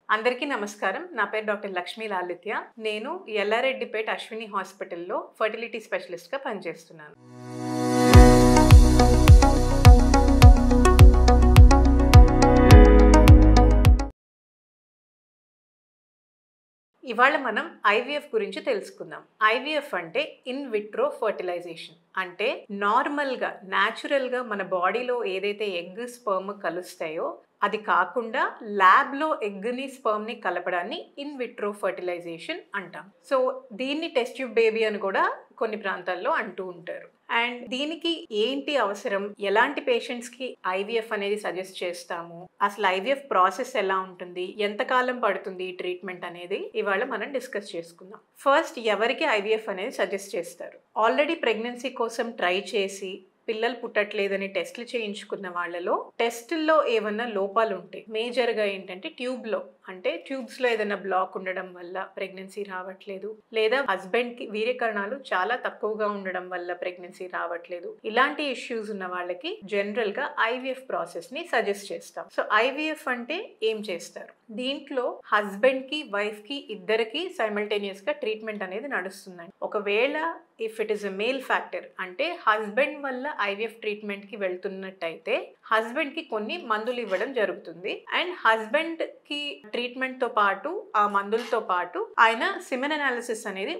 అందరికీ నమస్కారం. నా పేరు డాక్టర్ లక్ష్మీ లాలిత్య. నేను ఎల్లారెడ్డిపేట అశ్విని హాస్పిటల్‌లో ఫెర్టిలిటీ స్పెషలిస్ట్‌గా పనిచేస్తున్నాను. ఇవాళ మనం ఐవీఎఫ్ గురించి తెలుసుకుందాం. ఐవీఎఫ్ అంటే ఇన్ విట్రో ఫెర్టిలైజేషన్. అంటే నార్మల్‌గా, న్యాచురల్‌గా మన బాడీలో ఏదైతే ఎగ్, స్పెర్మ్ కలుస్తాయో అది కాకుండా ల్యాబ్‌లో ఎగ్‌ని, స్పెర్మ్‌ని కలపడాన్ని ఇన్ విట్రో ఫెర్టిలైజేషన్ అంటాం. సో దీన్ని టెస్ట్ ట్యూబ్ బేబీ అని కూడా కొన్ని ప్రాంతాల్లో అంటూ ఉంటారు. అండ్ దీనికి ఏంటి అవసరం? ఎలాంటి పేషెంట్స్‌కి ఐవీఎఫ్ అనేది సజెస్ట్ చేస్తాము? అసలు ఐవీఎఫ్ ప్రాసెస్ ఎలా ఉంటుంది? ఎంత కాలం పడుతుంది ఈ ట్రీట్మెంట్ అనేది ఇవాళ మనం డిస్కస్ చేసుకుందాం. ఫస్ట్ ఎవరికి ఐవీఎఫ్ అనేది సజెస్ట్ చేస్తారు? ఆల్రెడీ ప్రెగ్నెన్సీ కోసం ట్రై చేసి పిల్లలు పుట్టట్లేదని టెస్టులు చేయించుకున్న వాళ్ళలో టెస్టుల్లో ఏమన్నా లోపాలు ఉంటాయి. మేజర్గా ఏంటంటే ట్యూబ్లో, అంటే ట్యూబ్స్లో ఏదైనా బ్లాక్ ఉండడం వల్ల ప్రెగ్నెన్సీ రావట్లేదు, లేదా హస్బెండ్కి వీర్యకణాలు చాలా తక్కువగా ఉండడం వల్ల ప్రెగ్నెన్సీ రావట్లేదు. ఇలాంటి ఇష్యూస్ ఉన్న వాళ్ళకి జనరల్గా ఐవీఎఫ్ ప్రాసెస్ని సజెస్ట్ చేస్తాం. సో ఐవీఎఫ్ అంటే ఏం చేస్తారు? దీంట్లో హస్బెండ్కి, వైఫ్కి ఇద్దరికి సైమల్టేనియస్గా ట్రీట్మెంట్ అనేది నడుస్తుందండి. ఒకవేళ if it is a male factor, అంటే హస్బెండ్ వల్ల ఐవీఎఫ్ ట్రీట్మెంట్కి వెళ్తున్నట్టయితే హస్బెండ్కి కొన్ని మందులు ఇవ్వడం జరుగుతుంది. అండ్ హస్బెండ్కి ట్రీట్మెంట్తో పాటు, ఆ మందులతో పాటు ఆయన సిమెన్ అనాలిసిస్ అనేది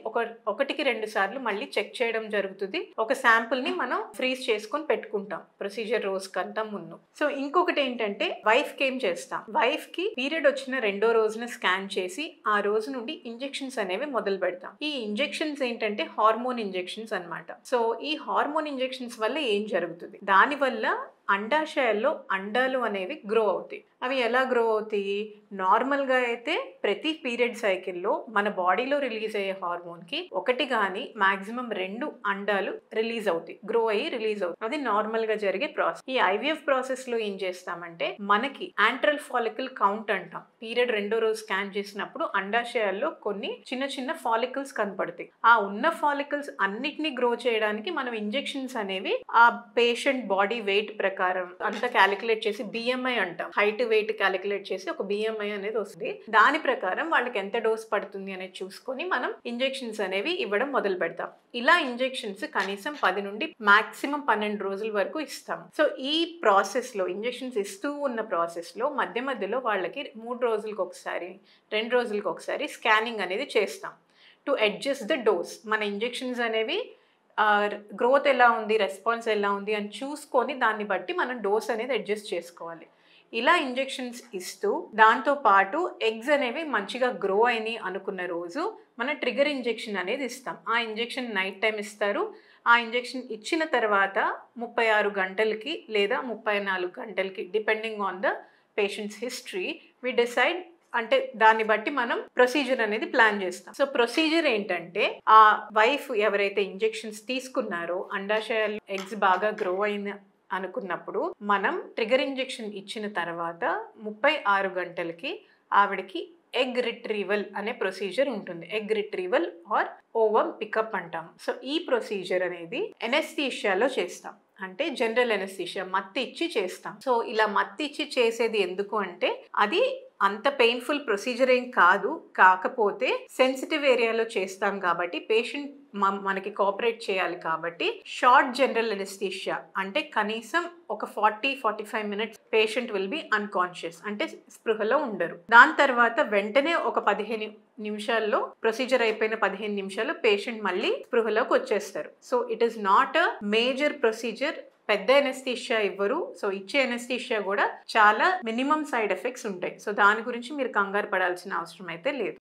ఒకటికి 2 సార్లు మళ్ళీ చెక్ చేయడం జరుగుతుంది. ఒక శాంపుల్ని మనం ఫ్రీజ్ చేసుకొని పెట్టుకుంటాం ప్రొసీజర్ రోజు కంటే ముందు. సో ఇంకొకటి ఏంటంటే వైఫ్కి ఏం చేస్తాం? వైఫ్కి పీరియడ్ వచ్చిన 2వ రోజున స్కాన్ చేసి ఆ రోజు నుండి ఇంజెక్షన్స్ అనేవి మొదలు పెడతాం. ఈ ఇంజెక్షన్స్ ఏంటంటే హార్మోన్ ఇంజెక్షన్స్ అన్నమాట. సో ఈ హార్మోన్ ఇంజెక్షన్స్ వల్ల ఏం జరుగుతుంది? దానివల్ల అండాశయాల్లో అండాలు అనేవి గ్రో అవుతాయి. అవి ఎలా గ్రో అవుతాయి? నార్మల్గా అయితే ప్రతి పీరియడ్ సైకిల్లో మన బాడీలో రిలీజ్ అయ్యే హార్మోన్కి ఒకటి కానీ మాక్సిమం 2 అండాలు రిలీజ్ అవుతాయి, గ్రో అయ్యి రిలీజ్ అవుతాయి. అది నార్మల్గా జరిగే ప్రాసెస్. ఈ ఐవీఎఫ్ ప్రాసెస్లో ఏం చేస్తామంటే మనకి యాంట్రల్ ఫాలికల్ కౌంట్ అంటాం. పీరియడ్ 2వ రోజు స్కాన్ చేసినప్పుడు అండాశయాల్లో కొన్ని చిన్న చిన్న ఫాలికల్స్ కనపడతాయి. ఆ ఉన్న ఫాలికల్స్ అన్నిటినీ గ్రో చేయడానికి మనం ఇంజెక్షన్స్ అనేవి ఆ పేషెంట్ బాడీ వెయిట్ ప్రకారం అంతా క్యాలిక్యులేట్ చేసి బిఎంఐ అంటాం. హైట్ వెయిట్ క్యాలిక్యులేట్ చేసి ఒక బిఎంఐ అనేది వస్తుంది. దాని ప్రకారం వాళ్ళకి ఎంత డోస్ పడుతుంది అనేది చూసుకొని మనం ఇంజెక్షన్స్ అనేవి ఇవ్వడం మొదలు పెడతాం. ఇలా ఇంజెక్షన్స్ కనీసం 10 నుండి మాక్సిమం 12 రోజుల వరకు ఇస్తాం. సో ఈ ప్రాసెస్లో, ఇంజెక్షన్స్ ఇస్తూ ఉన్న ప్రాసెస్లో మధ్య మధ్యలో వాళ్ళకి 3 రోజులకు ఒకసారి, 2 రోజులకు ఒకసారి స్కానింగ్ అనేది చేస్తాం టు అడ్జస్ట్ ద డోస్. మన ఇంజెక్షన్స్ అనేవి గ్రోత్ ఎలా ఉంది, రెస్పాన్స్ ఎలా ఉంది అని చూసుకొని దాన్ని బట్టి మనం డోస్ అనేది అడ్జస్ట్ చేసుకోవాలి. ఇలా ఇంజెక్షన్స్ ఇస్తూ దాంతోపాటు ఎగ్స్ అనేవి మంచిగా గ్రో అయినాయి అనుకున్న రోజు మనం ట్రిగర్ ఇంజెక్షన్ అనేది ఇస్తాం. ఆ ఇంజెక్షన్ నైట్ టైం ఇస్తారు. ఆ ఇంజెక్షన్ ఇచ్చిన తర్వాత 36 గంటలకి లేదా 34 గంటలకి depending on the patient's history we decide, అంటే దాన్ని బట్టి మనం ప్రొసీజర్ అనేది ప్లాన్ చేస్తాం. సో ప్రొసీజర్ ఏంటంటే ఆ వైఫ్ ఎవరైతే ఇంజెక్షన్స్ తీసుకున్నారో అండాశయాలు ఎగ్స్ బాగా గ్రో అయిన అనుకున్నప్పుడు మనం ట్రిగర్ ఇంజెక్షన్ ఇచ్చిన తర్వాత 36 గంటలకి ఆవిడకి ఎగ్ రిట్రీవల్ అనే ప్రొసీజర్ ఉంటుంది. Egg retrieval or ovum pickup అంటాం. సో ఈ ప్రొసీజర్ అనేది ఎనెస్థీషియాలో చేస్తాం. అంటే జనరల్ ఎనెస్థీషియా మత్తు ఇచ్చి చేస్తాం. సో ఇలా మత్తు ఇచ్చి చేసేది ఎందుకు అంటే అది అంత పెయిన్ఫుల్ ప్రొసీజర్ ఏం కాదు, కాకపోతే సెన్సిటివ్ ఏరియాలో చేస్తాం కాబట్టి పేషెంట్ మనకి కోఆపరేట్ చేయాలి కాబట్టి షార్ట్ జనరల్ ఎనెస్థీషియా, అంటే కనీసం ఒక 40-45 minutes patient will be unconscious, అంటే స్పృహలో ఉండరు. దాని తర్వాత వెంటనే ఒక 15 నిమిషాల్లో, ప్రొసీజర్ అయిపోయిన 15 నిమిషాలు పేషెంట్ మళ్ళీ స్పృహలోకి వచ్చేస్తారు. So it is not a major procedure. పెద్ద ఎనెస్థీషియా ఇవ్వరు. సో ఇచ్చే ఎనెస్థీషియా కూడా చాలా మినిమం సైడ్ ఎఫెక్ట్స్ ఉంటాయి. సో దాని గురించి మీరు కంగారు పడాల్సిన అవసరం అయితే లేదు.